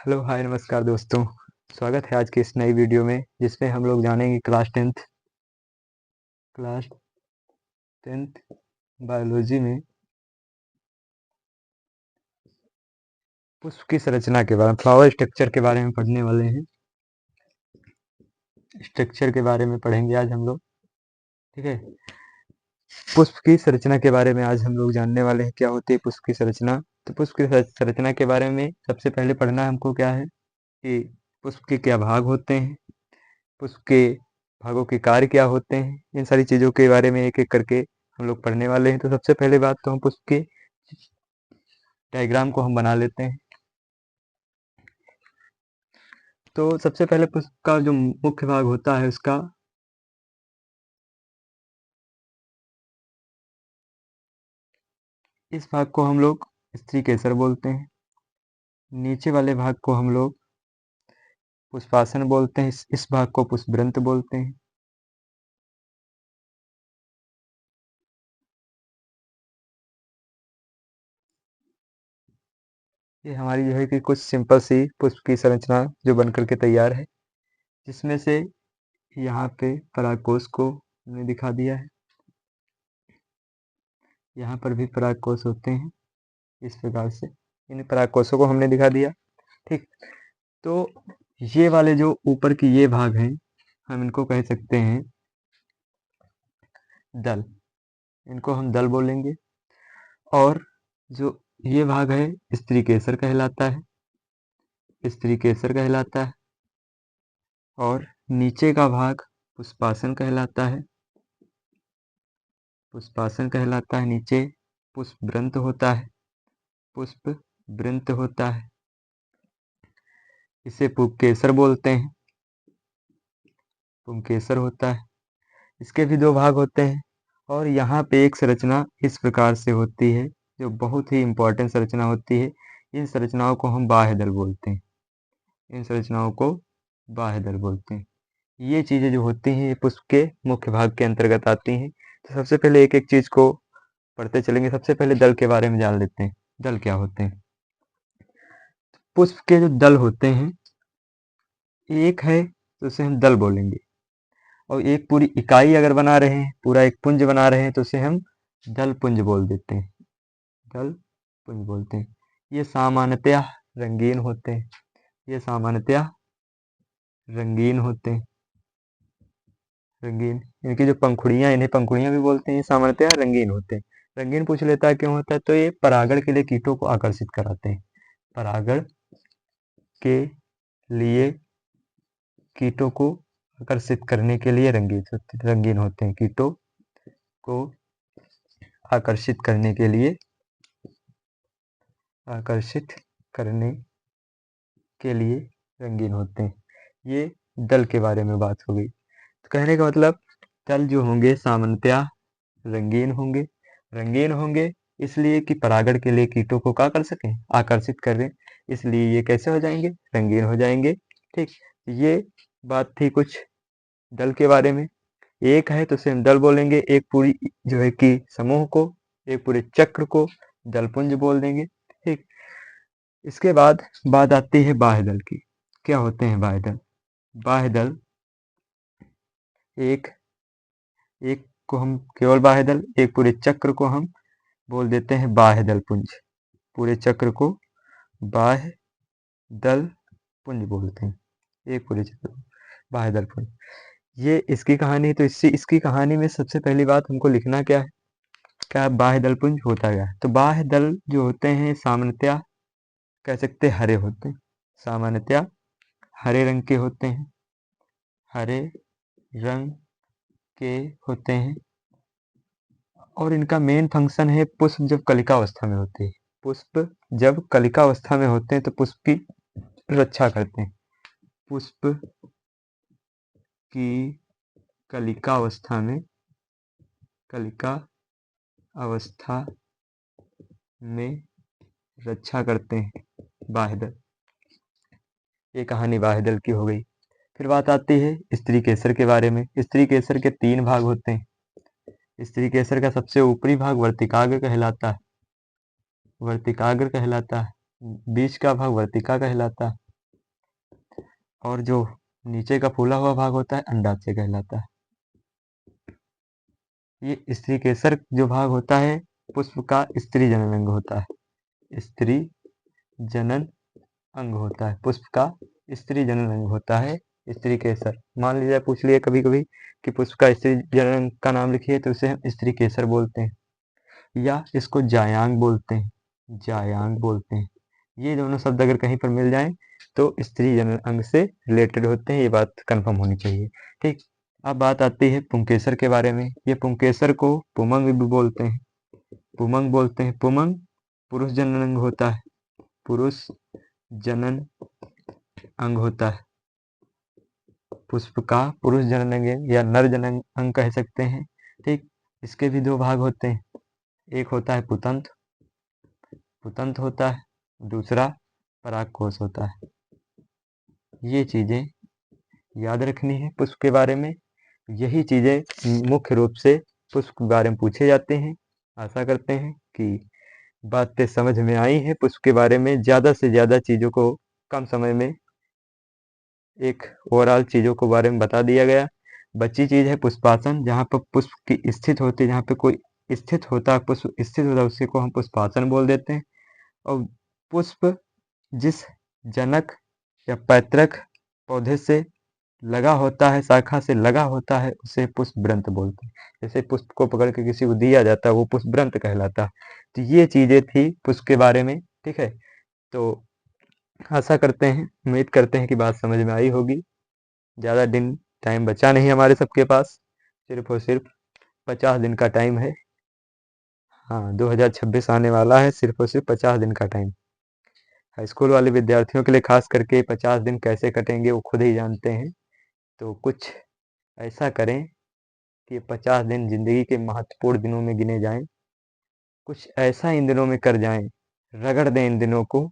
Hello hi नमस्कार दोस्तों। स्वागत है आज की इस नई वीडियो में जिसमें हम लोग जानेंगे क्लास टेंथ बायोलॉजी में पुष्प की संरचना के बारे में, फ्लावर स्ट्रक्चर के बारे में पढ़ने वाले हैं। स्ट्रक्चर के बारे में पढ़ेंगे आज हम लोग। ठीक है, पुष्प की संरचना के बारे में आज हम लोग जानने वाले हैं। क्या होती है पुष्प की संरचना? तो पुष्प की संरचना के बारे में सबसे पहले पढ़ना है हमको क्या है कि पुष्प के क्या भाग होते हैं, पुष्प के भागों के कार्य क्या होते हैं। इन सारी चीज़ों के बारे में एक एक करके हम लोग पढ़ने वाले हैं। तो सबसे पहले बात तो हम पुष्प के डायग्राम को हम बना लेते हैं। तो सबसे पहले पुष्प का जो मुख्य भाग होता है उसका इस भाग को हम लोग स्त्री केसर बोलते हैं। नीचे वाले भाग को हम लोग पुष्पासन बोलते हैं। इस भाग को पुष्पवृंत बोलते हैं। ये हमारी जो है कि कुछ सिंपल सी पुष्प की संरचना जो बनकर के तैयार है, जिसमें से यहाँ पे परागकोश को हमने दिखा दिया है। यहाँ पर भी परागकोश होते हैं इस प्रकार से, इन परागकोशों को हमने दिखा दिया। ठीक, तो ये वाले जो ऊपर की ये भाग हैं हम इनको कह सकते हैं दल। इनको हम दल बोलेंगे। और जो ये भाग है स्त्री केसर कहलाता है, स्त्री केसर कहलाता है। और नीचे का भाग पुष्पासन कहलाता है, पुष्पासन कहलाता है। नीचे पुष्पवृंत होता है, पुष्पवृंत होता है। इसे पुंकेसर बोलते हैं, पुंकेसर होता है। इसके भी दो भाग होते हैं। और यहाँ पे एक संरचना इस प्रकार से होती है जो बहुत ही इंपॉर्टेंट संरचना होती है। इन संरचनाओं को हम बाह्य दल बोलते हैं। इन संरचनाओं को बाह्य दल बोलते हैं। ये चीजें जो होती हैं ये पुष्प के मुख्य भाग के अंतर्गत आती हैं। तो सबसे पहले एक एक चीज को पढ़ते चलेंगे। सबसे पहले दल के बारे में जान लेते हैं। दल क्या होते हैं? पुष्प के जो दल होते हैं, एक है तो उसे हम दल बोलेंगे। और एक पूरी इकाई अगर बना रहे हैं, पूरा एक पुंज बना रहे हैं तो उसे हम दल पुंज बोल देते हैं, दल पुंज बोलते हैं। ये सामान्यतया रंगीन होते हैं, ये सामान्यतया रंगीन होते हैं, रंगीन। इनकी जो पंखुड़ियां, इन्हें पंखुड़ियां भी बोलते हैं, ये सामान्यतया रंगीन होते हैं। रंगीन पूछ लेता है क्यों होता है? तो ये परागण के लिए कीटों को आकर्षित कराते हैं। परागण के लिए कीटों को आकर्षित करने के लिए रंगीन होते हैं। कीटों को आकर्षित करने के लिए, आकर्षित करने के लिए रंगीन होते हैं। ये दल के बारे में बात हो गई। तो कहने का मतलब दल जो होंगे सामान्यतया रंगीन होंगे। रंगीन होंगे इसलिए कि परागण के लिए कीटों को क्या कर सकें? आकर्षित करें। इसलिए ये कैसे हो जाएंगे? रंगीन हो जाएंगे। ठीक, ये बात थी कुछ दल के बारे में। एक है तो उसे हम दल बोलेंगे। एक पूरी जो है कि समूह को, एक पूरे चक्र को दलपुंज बोल देंगे। ठीक, इसके बाद बात आती है बाह्य दल की। क्या होते हैं बाह्य दल? बाह्य दल एक एक को हम केवल बाह्य दल, एक पूरे चक्र को हम बोल देते हैं बाह्य दल पुंज। पूरे चक्र को बाह्य दल पुंज बोलते हैं। एक पूरे चक्र को बाह्य दल पुंज। ये इसकी कहानी। तो इसकी कहानी में सबसे पहली बात हमको लिखना क्या है, क्या बाह्य दल पुंज होता क्या है? तो बाह्य दल जो होते हैं सामान्यतया कह सकते हैं हरे होते हैं, सामान्यतया हरे रंग के होते हैं, हरे रंग के होते हैं। और इनका मेन फंक्शन है पुष्प जब कलिका अवस्था में होते हैं, पुष्प जब कलिका अवस्था में होते हैं तो पुष्प की रक्षा करते हैं। पुष्प की कलिका अवस्था में, कलिका अवस्था में रक्षा करते हैं बाह्य दल। ये कहानी बाह्य दल की हो गई। फिर बात आती है स्त्री केसर के बारे में। स्त्री केसर के तीन भाग होते हैं। स्त्री केसर का सबसे ऊपरी भाग वर्तिकाग्र कहलाता है, वर्तिकाग्र कहलाता है। बीच का भाग वर्तिका कहलाता है, और जो नीचे का फूला हुआ भाग होता है अंडाशय कहलाता है। ये स्त्री केसर जो भाग होता है पुष्प का स्त्री जनन अंग होता है। स्त्री जनन अंग होता है, पुष्प का स्त्री जनन अंग होता है स्त्री केसर। मान लीजिए पूछ लिया कभी कभी कि पुष्प का स्त्री जनन अंग का नाम लिखिए, तो उसे हम स्त्री केसर बोलते हैं, या इसको जायांग बोलते हैं, जायांग बोलते हैं। ये दोनों शब्द अगर कहीं पर मिल जाएं तो स्त्री जनन अंग से रिलेटेड होते हैं, ये बात कंफर्म होनी चाहिए। ठीक, अब बात आती है पुंकेसर के बारे में। ये पुंकेसर को पुमंग भी बोलते हैं, पुमंग बोलते हैं। पुमंग पुरुष जनन अंग होता है, पुरुष जनन अंग होता है। पुष्प का पुरुष जनन अंग या नर जनन अंग कह सकते हैं। ठीक, इसके भी दो भाग होते हैं, एक होता है पुतंत, पुतंत होता है, दूसरा परागकोश होता है। ये चीजें याद रखनी है पुष्प के बारे में। यही चीजें मुख्य रूप से पुष्प के बारे में पूछे जाते हैं। आशा करते हैं कि बातें समझ में आई हैं पुष्प के बारे में। ज़्यादा से ज़्यादा चीज़ों को कम समय में एक ओवरऑल चीज़ों के बारे में बता दिया गया। बची चीज़ है पुष्पासन, जहाँ पर पुष्प की स्थित होती है, जहाँ पे कोई स्थित होता है, पुष्प स्थित होता है, उसी को हम पुष्पासन बोल देते हैं। और पुष्प जिस जनक या पैतृक पौधे से लगा होता है, शाखा से लगा होता है, उसे पुष्पवृंत बोलते हैं। जैसे पुष्प को पकड़ के किसी को दिया जाता है वो पुष्पवृंत कहलाता है। तो ये चीज़ें थी पुष्प के बारे में। ठीक है, तो आशा करते हैं, उम्मीद करते हैं कि बात समझ में आई होगी। ज़्यादा दिन टाइम बचा नहीं हमारे सबके पास, सिर्फ और सिर्फ 50 दिन का टाइम है। हाँ, 2026 आने वाला है, सिर्फ और सिर्फ 50 दिन का टाइम। हाई स्कूल वाले विद्यार्थियों के लिए खास करके 50 दिन कैसे कटेंगे वो खुद ही जानते हैं। तो कुछ ऐसा करें कि 50 दिन जिंदगी के महत्वपूर्ण दिनों में गिने जाएं। कुछ ऐसा इन दिनों में कर जाएं, रगड़ दें इन दिनों को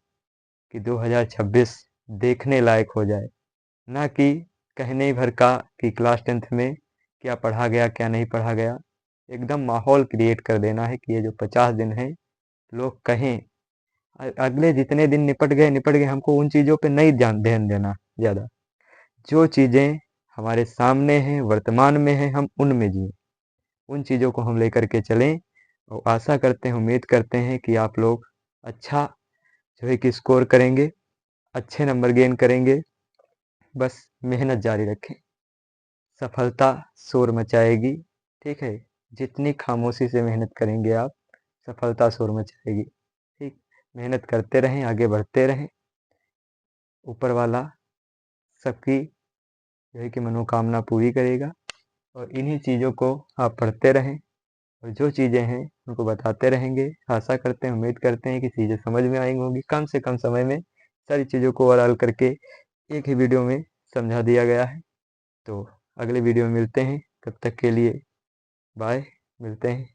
कि 2026 देखने लायक हो जाए। ना कि कहने भर का कि क्लास 10th में क्या पढ़ा गया क्या नहीं पढ़ा गया। एकदम माहौल क्रिएट कर देना है कि ये जो 50 दिन है लोग कहें अगले जितने दिन निपट गए, हमको उन चीज़ों पे नहीं ध्यान देना ज़्यादा। जो चीज़ें हमारे सामने हैं, वर्तमान में हैं, हम उनमें जिए, उन चीज़ों को हम लेकर के चलें। और आशा करते हैं, उम्मीद करते हैं कि आप लोग अच्छा जो है कि स्कोर करेंगे, अच्छे नंबर गेन करेंगे। बस मेहनत जारी रखें, सफलता शोर मचाएगी। ठीक है, जितनी खामोशी से मेहनत करेंगे आप, सफलता शोर मचाएगी। ठीक, मेहनत करते रहें, आगे बढ़ते रहें। ऊपर वाला सबकी जो है कि मनोकामना पूरी करेगा। और इन्हीं चीज़ों को आप पढ़ते रहें और जो चीज़ें हैं उनको बताते रहेंगे। आशा करते हैं, उम्मीद करते हैं कि चीज़ें समझ में आई होंगी। कम से कम समय में सारी चीज़ों को ओवरऑल करके एक ही वीडियो में समझा दिया गया है। तो अगले वीडियो में मिलते हैं, तब तक के लिए बाय, मिलते हैं।